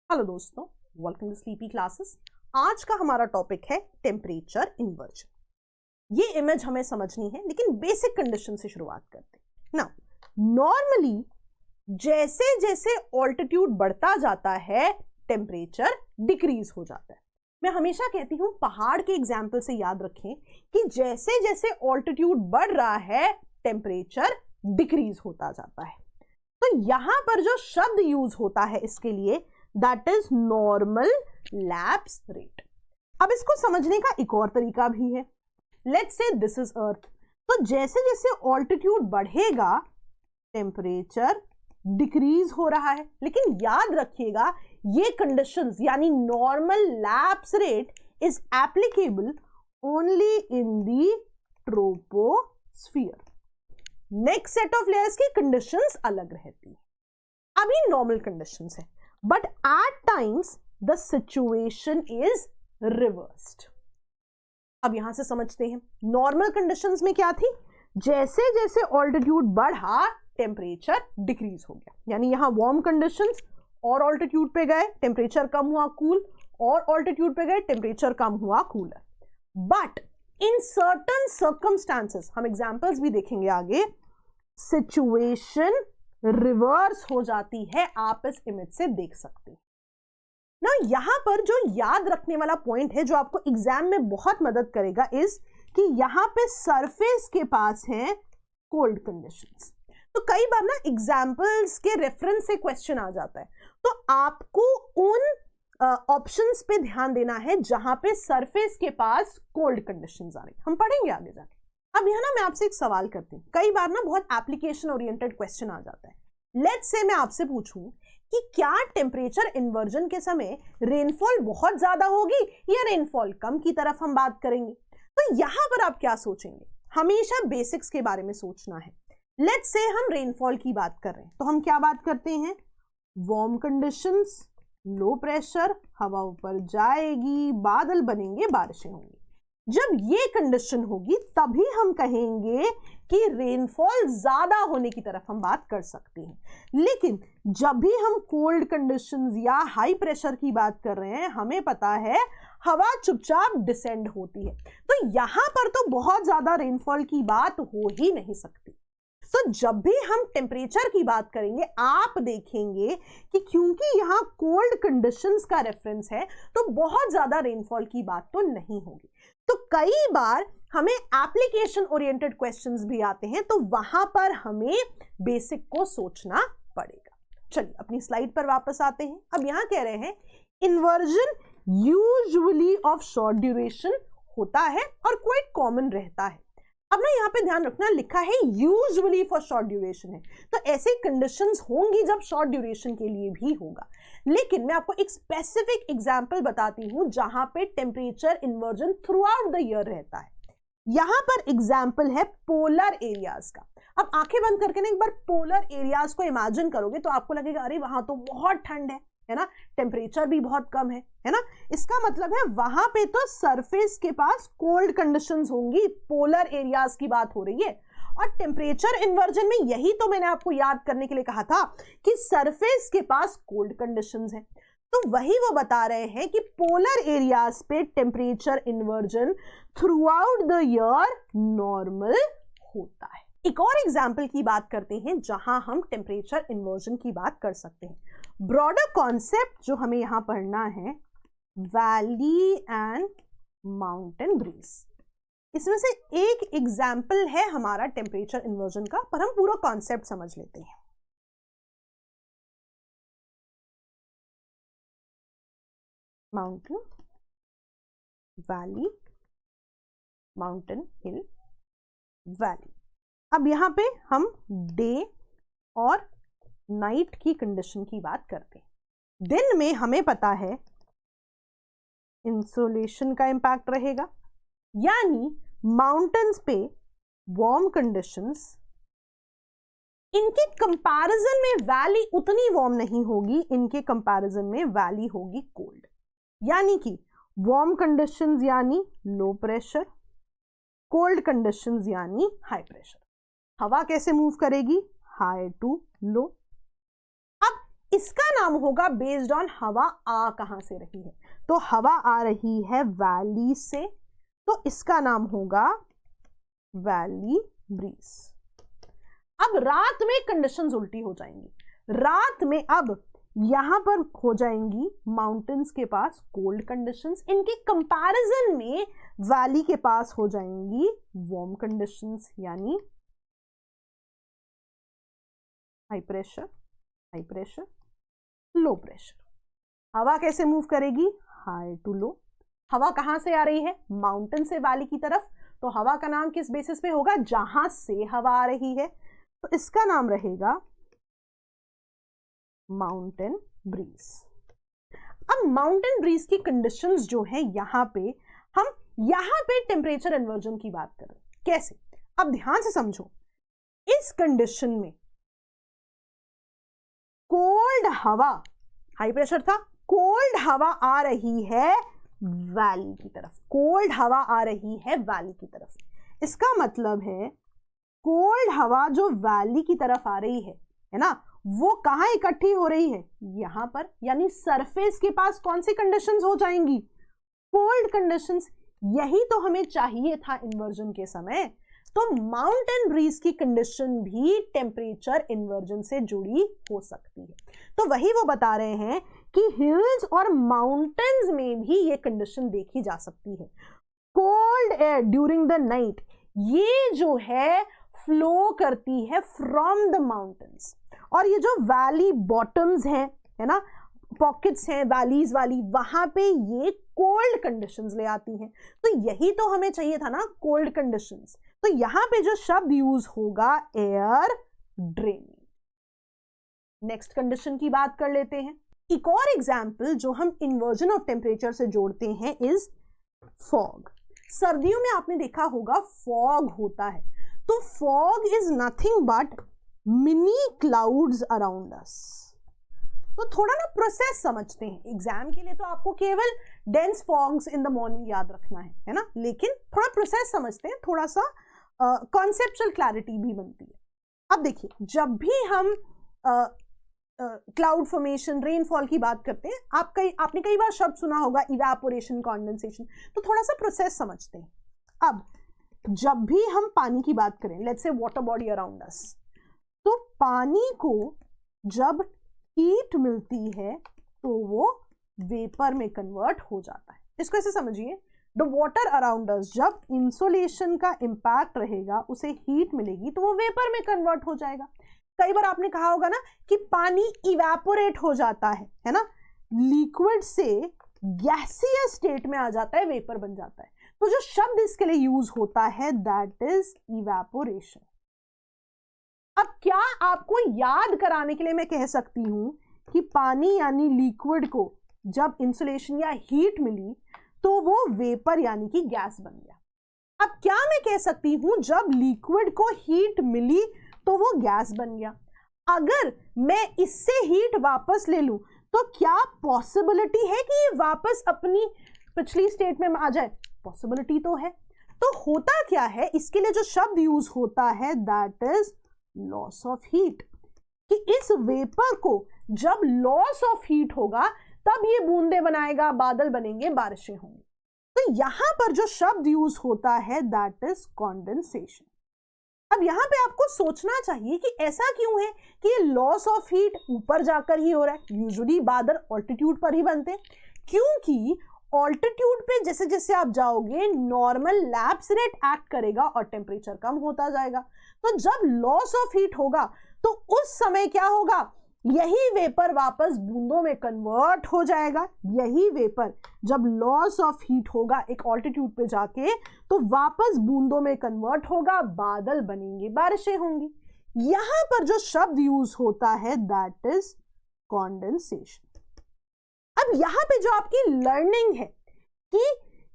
Hello दोस्तों, welcome to sleepy classes. आज का हमारा टॉपिक है टेम्परेचर इन्वर्जन। ये इमेज हमें समझनी है, लेकिन बेसिक कंडीशन से शुरुआत करते हैं ना। नॉर्मली जैसे जैसे ऑल्टीट्यूड बढ़ता जाता है टेम्परेचर डिक्रीज हो जाता है। मैं हमेशा कहती हूं, पहाड़ के एग्जाम्पल से याद रखें कि जैसे जैसे ऑल्टीट्यूड बढ़ रहा है टेम्परेचर डिक्रीज होता जाता है। तो यहां पर जो शब्द यूज होता है इसके लिए, that is normal lapse rate. अब इसको समझने का एक और तरीका भी है। Let's say this is earth. तो जैसे जैसे ऑल्टीट्यूड बढ़ेगा टेम्परेचर डिक्रीज हो रहा है, लेकिन याद रखिएगा ये कंडीशंस यानी normal lapse rate is applicable only in the troposphere. Next set of layers की कंडीशंस अलग रहती है। अभी नॉर्मल कंडीशंस है, but at times the situation is reversed। अब यहां से समझते हैं नॉर्मल कंडीशंस में क्या थी। जैसे जैसे ऑल्टीट्यूड बढ़ा टेम्परेचर डिक्रीज हो गया, यानी यहां वार्म कंडीशंस और ऑल्टीट्यूड पे गए टेम्परेचर कम हुआ कूल, और ऑल्टीट्यूड पे गए टेम्परेचर कम हुआ cooler. But in certain circumstances, हम एग्जांपल्स भी देखेंगे आगे, सिचुएशन रिवर्स हो जाती है। आप इस इमेज से देख सकते हैं ना। यहां पर जो याद रखने वाला पॉइंट है जो आपको एग्जाम में बहुत मदद करेगा, इस कि यहां पे सरफेस के पास है कोल्ड कंडीशंस। तो कई बार ना एग्जाम्पल्स के रेफरेंस से क्वेश्चन आ जाता है, तो आपको उन ऑप्शंस पे ध्यान देना है जहां पे सरफेस के पास कोल्ड कंडीशंस आ रही। हम पढ़ेंगे आगे जाके। अब यहां ना मैं आपसे एक सवाल करती हूँ, कई बार ना बहुत एप्लीकेशन ओरिएंटेड क्वेश्चन आ जाता है। लेट्स से मैं आपसे पूछूं कि क्या टेम्परेचर इन्वर्जन के समय रेनफॉल बहुत ज्यादा होगी या रेनफॉल कम की तरफ हम बात करेंगे। तो यहां पर आप क्या सोचेंगे, हमेशा बेसिक्स के बारे में सोचना है। लेट्स से हम रेनफॉल की बात कर रहे हैं, तो हम क्या बात करते हैं, वार्म कंडीशंस, लो प्रेशर, हवा ऊपर जाएगी, बादल बनेंगे, बारिशें होंगी। जब ये कंडीशन होगी तभी हम कहेंगे कि रेनफॉल ज्यादा होने की तरफ हम बात कर सकते हैं। लेकिन जब भी हम कोल्ड कंडीशंस या हाई प्रेशर की बात कर रहे हैं, हमें पता है हवा चुपचाप डिसेंड होती है, तो यहां पर तो बहुत ज्यादा रेनफॉल की बात हो ही नहीं सकती। तो जब भी हम टेम्परेचर की बात करेंगे, आप देखेंगे कि क्योंकि यहां कोल्ड कंडीशंस का रेफरेंस है, तो बहुत ज्यादा रेनफॉल की बात तो नहीं होगी। तो कई बार हमें एप्लीकेशन ओरिएंटेड क्वेश्चंस भी आते हैं, तो वहां पर हमें बेसिक को सोचना पड़ेगा। चलिए अपनी स्लाइड पर वापस आते हैं। अब यहां कह रहे हैं inversion usually of short duration होता है और क्वाइट कॉमन रहता है। अब ना यहाँ पे ध्यान रखना, लिखा है यूजुअली फॉर शॉर्ट ड्यूरेशन है, तो ऐसी कंडीशंस होंगी जब शॉर्ट ड्यूरेशन के लिए भी होगा। लेकिन मैं आपको एक स्पेसिफिक एग्जांपल बताती हूं जहां पे temperature inversion through out the year रहता है। यहां पर एग्जांपल है पोलर एरियाज का। अब आंखें बंद करके ना एक बार पोलर एरियाज को इमेजिन करोगे तो आपको लगेगा अरे वहां तो बहुत ठंड है ना, टेम्परेचर भी बहुत कम है ना। इसका मतलब है वहां पे तो सरफेस के पास कोल्ड कंडीशंस होंगी, पोलर एरियाज की बात हो रही है। और टेम्परेचर इन्वर्जन में यही तो मैंने आपको याद करने के लिए कहा था कि सरफेस के पास कोल्ड कंडीशंस है। तो वही वो बता रहे हैं कि पोलर एरियाज पे temperature inversion through out the year normal होता है। एक और एग्जाम्पल की बात करते हैं जहां हम टेम्परेचर इन्वर्जन की बात कर सकते हैं। ब्रॉडर कॉन्सेप्ट जो हमें यहां पढ़ना है, वैली एंड माउंटेन ब्रीज। इसमें से एक एग्जाम्पल है हमारा टेम्परेचर इन्वर्जन का, पर हम पूरा कॉन्सेप्ट समझ लेते हैं। माउंटेन, वैली, माउंटेन, हिल, वैली। अब यहां पे हम डे और नाइट की कंडीशन की बात करते हैं। दिन में हमें पता है इंसोलेशन का इंपैक्ट रहेगा, यानी माउंटेन्स पे वार्म कंडीशंस, इनके कंपैरिजन में वैली उतनी वार्म नहीं होगी, इनके कंपैरिजन में वैली होगी कोल्ड। यानी कि वार्म कंडीशंस यानी लो प्रेशर, कोल्ड कंडीशंस यानी हाई प्रेशर। हवा कैसे मूव करेगी, हाई टू लो। अब इसका नाम होगा बेस्ड ऑन हवा आ कहां से रही है। तो हवा आ रही है वैली से, तो इसका नाम होगा वैली ब्रीज। अब रात में कंडीशंस उल्टी हो जाएंगी। रात में अब यहां पर हो जाएंगी माउंटेन्स के पास कोल्ड कंडीशंस, इनके कंपैरिजन में वैली के पास हो जाएंगी वार्म कंडीशंस, यानी high pressure, high pressure, low pressure. हवा कैसे मूव करेगी? High to low. हवा कहां से आ रही है? माउंटेन से वैली की तरफ, तो हवा का नाम किस बेसिस पे होगा? जहां से हवा आ रही है, तो इसका नाम रहेगा माउंटेन ब्रीज। अब माउंटेन ब्रीज की कंडीशंस जो है यहां पे, हम यहां पे टेम्परेचर इन्वर्जन की बात कर रहे हैं। कैसे? अब ध्यान से समझो, इस कंडीशन में कोल्ड हवा, हाई प्रेशर था, कोल्ड हवा आ रही है वैली की तरफ, कोल्ड हवा आ रही है वैली की तरफ। इसका मतलब है कोल्ड हवा जो वैली की तरफ आ रही है ना, वो कहां इकट्ठी हो रही है? यहां पर, यानी सरफेस के पास कौन सी कंडीशंस हो जाएंगी? Cold conditions. यही तो हमें चाहिए था इन्वर्जन के समय। तो माउंटेन ब्रीज की कंडीशन भी टेम्परेचर इन्वर्जन से जुड़ी हो सकती है। तो वही वो बता रहे हैं कि हिल्स और माउंटेन्स में भी ये कंडीशन देखी जा सकती है। Cold air during the night, ये जो है फ्लो करती है फ्रॉम द माउंटेन्स, और ये जो वैली बॉटम्स हैं, है ना, पॉकेट्स हैं वैलीज वाली, वहां पे ये कोल्ड कंडीशंस ले आती हैं। तो यही तो हमें चाहिए था ना, कोल्ड कंडीशंस। तो यहां पे जो शब्द यूज होगा एयर ड्रेनिंग। नेक्स्ट कंडीशन की बात कर लेते हैं। एक और एग्जाम्पल जो हम इन्वर्जन ऑफ टेम्परेचर से जोड़ते हैं इज फॉग। सर्दियों में आपने देखा होगा फॉग होता है, तो fog is nothing but mini clouds around us. तो थोड़ा ना प्रोसेस समझते हैं। एग्जाम के लिए तो आपको केवल dense fogs in the morning याद रखना है ना, लेकिन थोड़ा प्रोसेस समझते हैं, थोड़ा सा कॉन्सेप्चुअल क्लैरिटी भी बनती है। अब देखिए, जब भी हम क्लाउड फॉर्मेशन, रेनफॉल की बात करते हैं, आपने कई बार शब्द सुना होगा इवेपोरेशन, कंडेंसेशन। तो थोड़ा सा प्रोसेस समझते हैं। अब जब भी हम पानी की बात करें, let's say water body around us, तो पानी को जब हीट मिलती है तो वो वेपर में कन्वर्ट हो जाता है। इसको ऐसे समझिए, द वाटर अराउंड अस, जब इंसोलेशन का इंपैक्ट रहेगा, उसे हीट मिलेगी तो वो वेपर में कन्वर्ट हो जाएगा। कई बार आपने कहा होगा ना कि पानी इवेपोरेट हो जाता है ना, लिक्विड से गैसियस स्टेट में आ जाता है, वेपर बन जाता है। तो जो शब्द इसके लिए यूज होता है दैट इज इवेपोरेशन। अब क्या आपको याद कराने के लिए मैं कह सकती हूं कि पानी यानी लिक्विड को जब इंसुलेशन या हीट मिली तो वो वेपर यानी कि गैस बन गया। अब क्या मैं कह सकती हूं जब लिक्विड को हीट मिली तो वो गैस बन गया। अगर मैं इससे हीट वापस ले लूं तो क्या पॉसिबिलिटी है कि ये वापस अपनी पिछली स्टेट में आ जाए? पॉसिबिलिटी तो है। तो होता क्या है, इसके लिए जो शब्द यूज होता है that is loss of heat, कि इस वेपर को जब लॉस ऑफ हीट होगा तब ये बूंदे बनाएगा, बादल बनेंगे, बारिशें होंगी। तो यहां पर जो शब्द यूज होता है दैट इज कंडेंसेशन। अब यहां पे आपको सोचना चाहिए कि ऐसा क्यों है कि ये लॉस ऑफ हीट ऊपर जाकर ही हो रहा है। यूजुअली बादल ऑल्टीट्यूड पर ही बनते हैं, क्योंकि ऑल्टीट्यूड पे जैसे जैसे आप जाओगे नॉर्मल लैप्स रेट एक्ट करेगा और टेम्परेचर कम होता जाएगा। तो जब लॉस ऑफ हीट होगा तो उस समय क्या होगा, यही वेपर वापस बूंदों में कन्वर्ट हो जाएगा। यही वेपर जब लॉस ऑफ हीट होगा एक ऑल्टीट्यूड पे जाके तो वापस बूंदों में कन्वर्ट होगा, बादल बनेंगे, बारिशें होंगी। यहां पर जो शब्द यूज होता है दैट इज कंडेंसेशन। अब यहां पे जो आपकी लर्निंग है कि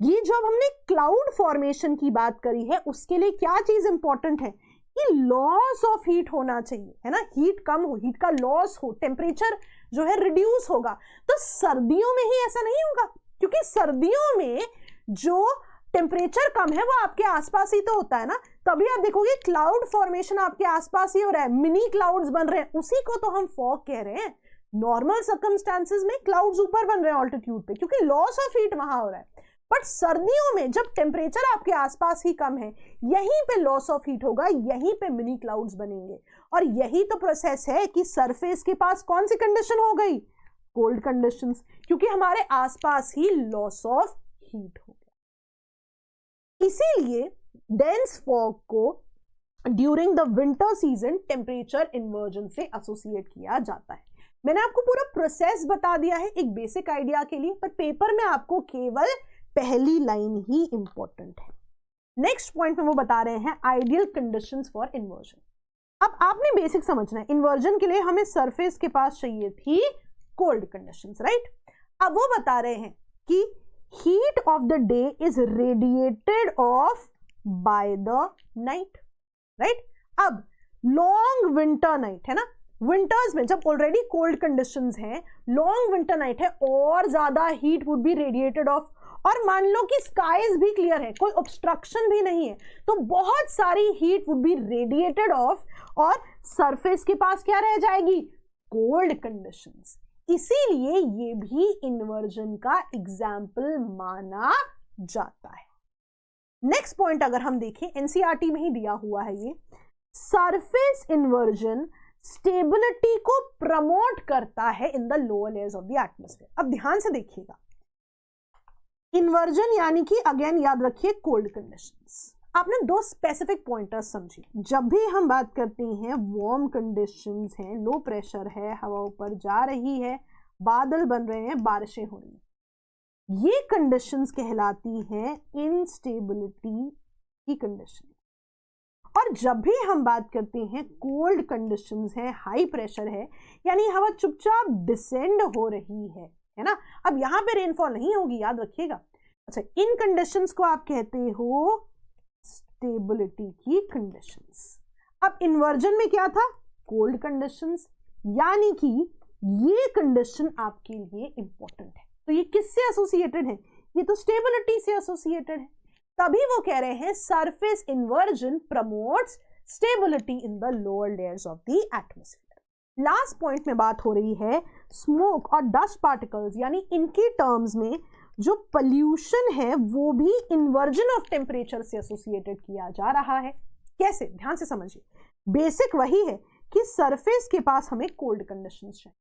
ये जब हमने क्लाउड फॉर्मेशन की बात करी है उसके लिए क्या चीज इंपॉर्टेंट है कि लॉस ऑफ हीट होना चाहिए, है ना, हीट कम हो, हीट का लॉस हो, टेम्परेचर जो है रिड्यूस होगा। तो सर्दियों में ही ऐसा नहीं होगा, क्योंकि सर्दियों में जो टेम्परेचर कम है वो आपके आसपास ही तो होता है ना। तभी आप देखोगे क्लाउड फॉर्मेशन आपके आसपास ही हो रहा है, मिनी क्लाउड्स बन रहे हैं, उसी को तो हम फॉग कह रहे हैं। नॉर्मल सर्कमस्टांसेस में क्लाउड्स ऊपर बन रहे हैं ऑल्टीट्यूड पे क्योंकि लॉस ऑफ हीट वहां हो रहा है, बट सर्दियों में जब टेम्परेचर आपके आसपास ही कम है, यहीं पे लॉस ऑफ हीट होगा, यहीं पे मिनी क्लाउड्स बनेंगे। और यही तो प्रोसेस है कि सरफेस के पास कौन सी कंडीशन हो गई, कोल्ड कंडीशंस, क्योंकि हमारे आसपास ही लॉस ऑफ हीट हो गया। इसीलिए डेंस फॉग को during the winter season temperature inversion से एसोसिएट किया जाता है। मैंने आपको पूरा प्रोसेस बता दिया है एक बेसिक आइडिया के लिए, पर पेपर में आपको केवल पहली लाइन ही इंपॉर्टेंट है। नेक्स्ट पॉइंट में वो बता रहे हैं आइडियल कंडीशंस फॉर इन्वर्जन। अब आपने बेसिक समझना है, इन्वर्जन के लिए हमें सरफेस के पास चाहिए थी कोल्ड कंडीशंस, राइट। अब वो बता रहे हैं कि heat of the day is radiated of by the night, right. अब लॉन्ग विंटर नाइट है ना, विंटर्स में जब ऑलरेडी कोल्ड कंडीशंस हैं, लॉन्ग विंटर नाइट है, और ज्यादा heat would be radiated of, और मान लो कि स्काईज भी क्लियर है, कोई ऑब्स्ट्रक्शन भी नहीं है, तो बहुत सारी heat would be radiated of, और सरफेस के पास क्या रह जाएगी, कोल्ड कंडीशंस। इसीलिए ये भी इन्वर्जन का एग्जाम्पल माना जाता है। नेक्स्ट पॉइंट अगर हम देखें, एनसीईआरटी में ही दिया हुआ है ये, सरफेस इन्वर्जन स्टेबिलिटी को प्रमोट करता है in the lower layers of the atmosphere. अब ध्यान से देखिएगा, इन्वर्जन यानी कि अगेन याद रखिए कोल्ड कंडीशंस। आपने दो स्पेसिफिक पॉइंटर्स समझे। जब भी हम बात करते हैं वार्म कंडीशंस हैं, लो प्रेशर है, हवा ऊपर जा रही है, बादल बन रहे हैं, बारिशें हो रही हैं, ये कंडीशंस कहलाती हैं इनस्टेबिलिटी की कंडीशन। और जब भी हम बात करते हैं कोल्ड कंडीशंस है, हाई प्रेशर है, यानी हवा चुपचाप डिसेंड हो रही है ना। अब यहां पे रेनफॉल नहीं होगी, याद रखिएगा। अच्छा, इन कंडीशंस को आप कहते हो स्टेबिलिटी की कंडीशंस। अब इन्वर्जन में क्या था, कोल्ड कंडीशंस, यानी कि ये कंडीशन आपके लिए इंपॉर्टेंट है। तो ये किससे एसोसिएटेड है, ये तो स्टेबिलिटी से एसोसिएटेड है, तभी वो कह रहे हैं surface inversion promotes stability in the lower layers of the atmosphere. Last point में बात हो रही है स्मोक और डस्ट पार्टिकल्स, यानी इनकी टर्म्स में जो पोल्यूशन है वो भी इन्वर्जन ऑफ टेम्परेचर से एसोसिएटेड किया जा रहा है। कैसे, ध्यान से समझिए। बेसिक वही है कि सरफेस के पास हमें कोल्ड कंडीशंस चाहिए।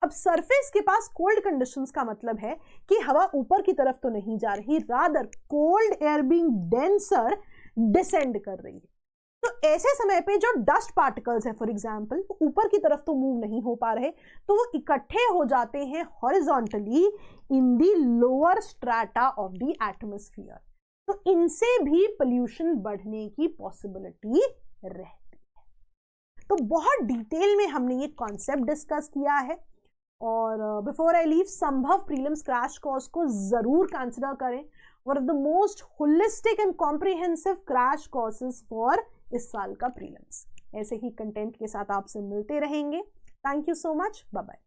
अब सरफेस के पास कोल्ड कंडीशंस का मतलब है कि हवा ऊपर की तरफ तो नहीं जा रही, rather cold air being denser descend कर रही है। तो ऐसे समय पे जो डस्ट पार्टिकल्स है फॉर एग्जांपल, ऊपर की तरफ तो मूव नहीं हो पा रहे, तो वो इकट्ठे हो जाते हैं horizontally in the lower strata of the atmosphere. तो इनसे भी पोल्यूशन बढ़ने की पॉसिबिलिटी रहती है। तो बहुत डिटेल में हमने ये कॉन्सेप्ट डिस्कस किया है, और बिफोर आई लीव, संभव प्रीलिम्स क्रैश कोर्स को जरूर कंसिडर करें, one of the most holistic and comprehensive crash courses for इस साल का प्रीलिम्स। ऐसे ही कंटेंट के साथ आपसे मिलते रहेंगे। Thank you so much, bye bye.